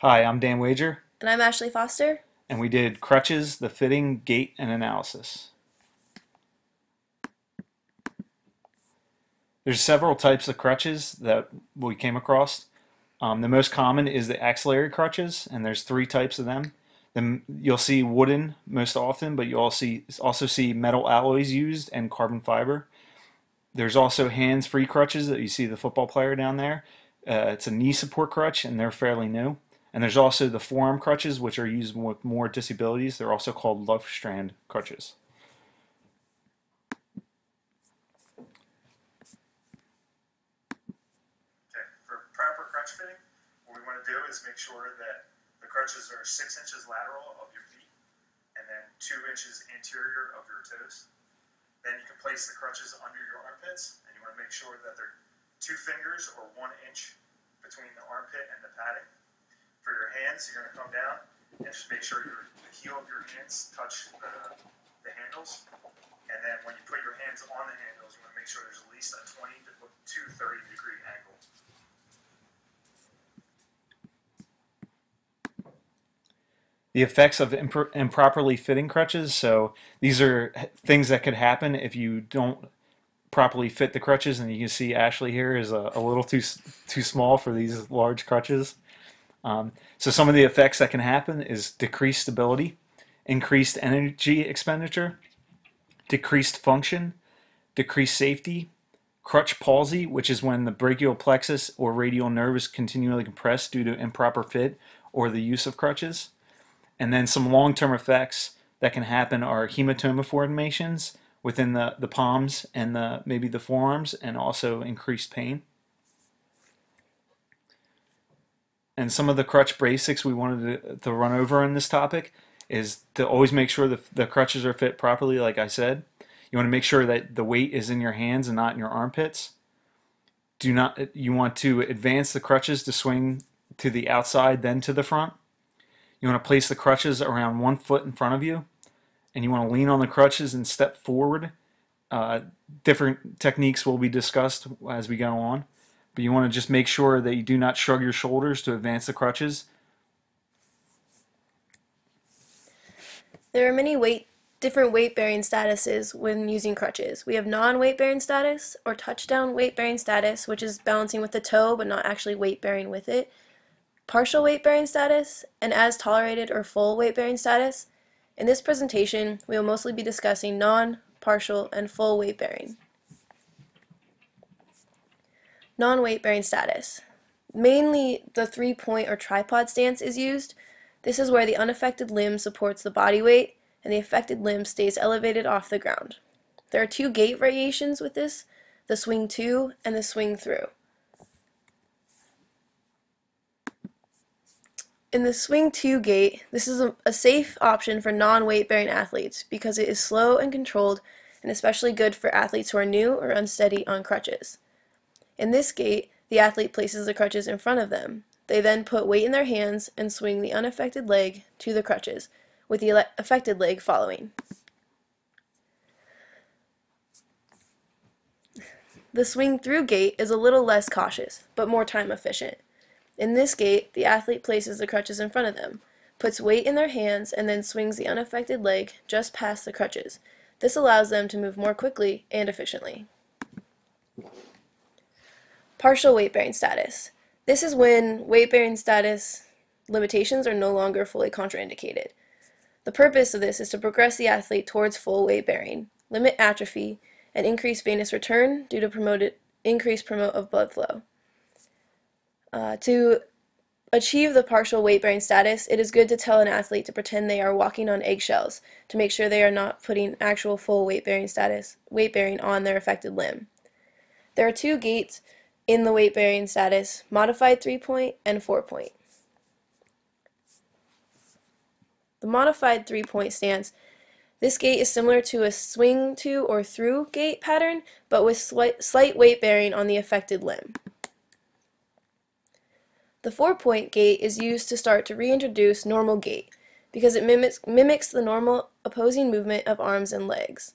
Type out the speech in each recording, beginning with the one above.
Hi, I'm Dan Wager, And I'm Ashley Foster. and we did Crutches, the fitting, gait, and analysis. There's several types of crutches that we came across. The most common is the axillary crutches, and there's three types of them. Then you'll see wooden most often, but you also see metal alloys used and carbon fiber. There's also hands-free crutches that you see the football player down there. It's a knee support crutch, and they're fairly new. And there's also the forearm crutches, which are used with more disabilities. They're also called love strand crutches. Okay, for proper crutch fitting, what we want to do is make sure that the crutches are 6 inches lateral of your feet and then 2 inches interior of your toes. Then you can place the crutches under your armpits, and you want to make sure that they're 2 fingers or 1 inch between the armpit and the padding. For your hands, you're going to come down and just make sure the heel of your hands touch the handles. And then when you put your hands on the handles, you want to make sure there's at least a 20 to 30-degree angle. The effects of improperly fitting crutches. So these are things that could happen if you don't properly fit the crutches, and you can see Ashley here is a little too small for these large crutches. So some of the effects that can happen is decreased stability, increased energy expenditure, decreased function, decreased safety, crutch palsy, which is when the brachial plexus or radial nerve is continually compressed due to improper fit or the use of crutches. And then some long-term effects that can happen are hematoma formations within the palms and maybe the forearms, and also increased pain. And some of the crutch basics we wanted to run over in this topic is to always make sure the crutches are fit properly, like I said. You want to make sure that the weight is in your hands and not in your armpits. You want to advance the crutches to swing to the outside, then to the front. You want to place the crutches around 1 foot in front of you, and you want to lean on the crutches and step forward. Different techniques will be discussed as we go on, but you want to just make sure that you do not shrug your shoulders to advance the crutches. There are many different weight-bearing statuses when using crutches. We have non-weight-bearing status, or touchdown weight-bearing status, which is balancing with the toe but not actually weight-bearing with it. Partial weight-bearing status, and as tolerated or full weight-bearing status. In this presentation, we will mostly be discussing non, partial, and full weight-bearing. Non-weight-bearing status. Mainly the 3-point or tripod stance is used. This is where the unaffected limb supports the body weight and the affected limb stays elevated off the ground. There are 2 gait variations with this, the swing to and the swing through. In the swing to gait, this is a safe option for non-weight-bearing athletes because it is slow and controlled, and especially good for athletes who are new or unsteady on crutches. In this gait, the athlete places the crutches in front of them. They then put weight in their hands and swing the unaffected leg to the crutches, with the affected leg following. The swing through gait is a little less cautious, but more time efficient. In this gait, the athlete places the crutches in front of them, puts weight in their hands, and then swings the unaffected leg just past the crutches. This allows them to move more quickly and efficiently. Partial weight-bearing status. This is when weight-bearing status limitations are no longer fully contraindicated. The purpose of this is to progress the athlete towards full weight-bearing, limit atrophy, and increase venous return due to increased promote of blood flow. To achieve the partial weight-bearing status, it is good to tell an athlete to pretend they are walking on eggshells to make sure they are not putting actual full weight-bearing on their affected limb. There are 2 gaits in the weight-bearing status, modified 3-point and 4-point. The modified 3-point stance, this gait is similar to a swing to or through gait pattern, but with slight weight-bearing on the affected limb. The 4-point gait is used to start to reintroduce normal gait because it mimics the normal opposing movement of arms and legs.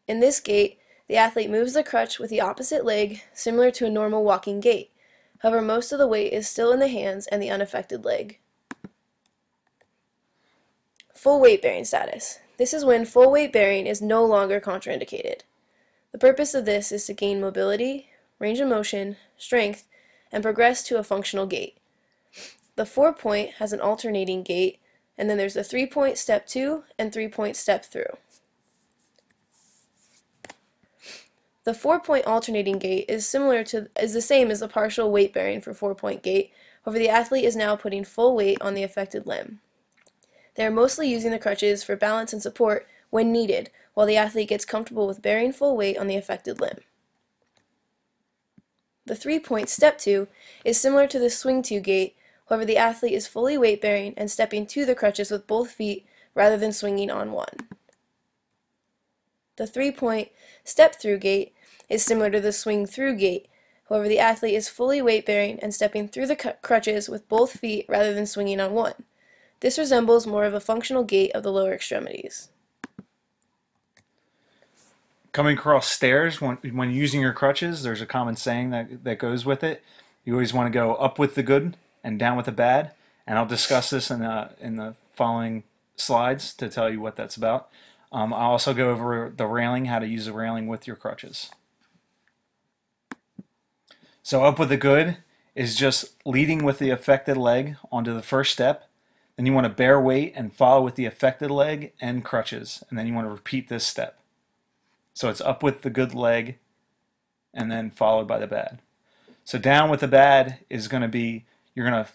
In this gait, the athlete moves the crutch with the opposite leg, similar to a normal walking gait. However, most of the weight is still in the hands and the unaffected leg. Full weight bearing status. This is when full weight bearing is no longer contraindicated. The purpose of this is to gain mobility, range of motion, strength, and progress to a functional gait. The 4-point has an alternating gait, and then there's the 3-point step 2 and 3-point step through. The 4-point alternating gait is the same as the partial weight bearing for 4-point gait. However, the athlete is now putting full weight on the affected limb. They are mostly using the crutches for balance and support when needed, while the athlete gets comfortable with bearing full weight on the affected limb. The 3-point step 2 is similar to the swing 2 gait. However, the athlete is fully weight bearing and stepping to the crutches with both feet rather than swinging on one. The 3-point step through gait is similar to the swing through gait. However, the athlete is fully weight bearing and stepping through the crutches with both feet rather than swinging on one. This resembles more of a functional gait of the lower extremities. Coming across stairs, when using your crutches, there's a common saying that goes with it. You always want to go up with the good and down with the bad. And I'll discuss this in the following slides to tell you what that's about. I'll also go over the railing, how to use the railing with your crutches. So up with the good is just leading with the affected leg onto the first step. Then you want to bear weight and follow with the affected leg and crutches. And then you want to repeat this step. So it's up with the good leg and then followed by the bad. So down with the bad is going to be, you're going to,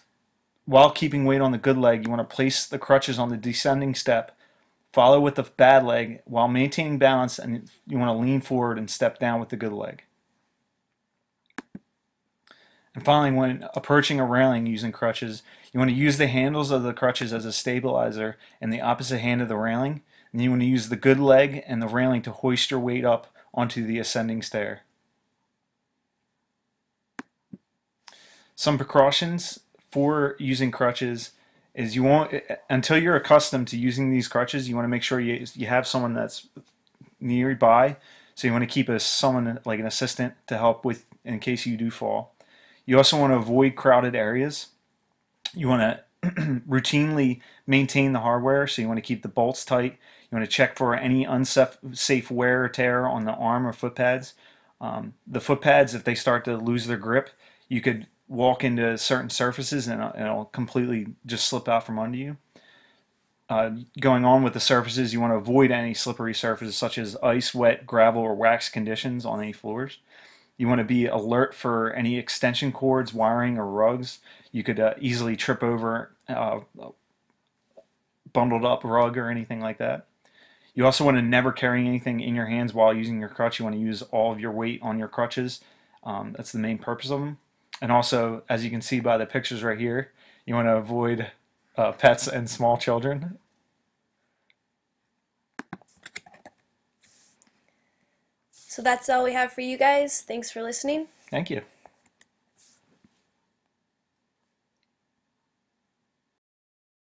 while keeping weight on the good leg, you want to place the crutches on the descending step, follow with the bad leg while maintaining balance, and you want to lean forward and step down with the good leg. And finally, when approaching a railing using crutches, you want to use the handles of the crutches as a stabilizer in the opposite hand of the railing. And you want to use the good leg and the railing to hoist your weight up onto the ascending stair. Some precautions for using crutches is you won't, until you're accustomed to using these crutches, you want to make sure you have someone that's nearby. So you want to keep someone like an assistant to help with in case you do fall. You also want to avoid crowded areas. You want to routinely maintain the hardware, so you want to keep the bolts tight. You want to check for any unsafe wear or tear on the arm or foot pads. The foot pads, if they start to lose their grip, you could walk into certain surfaces and it'll completely just slip out from under you. Going on with the surfaces, you want to avoid any slippery surfaces such as ice, wet, gravel, or wax conditions on any floors. You want to be alert for any extension cords, wiring, or rugs. You could easily trip over a bundled up rug or anything like that. You also want to never carry anything in your hands while using your crutch. You want to use all of your weight on your crutches. That's the main purpose of them. And also, as you can see by the pictures right here, you want to avoid pets and small children. So that's all we have for you guys. Thanks for listening. Thank you.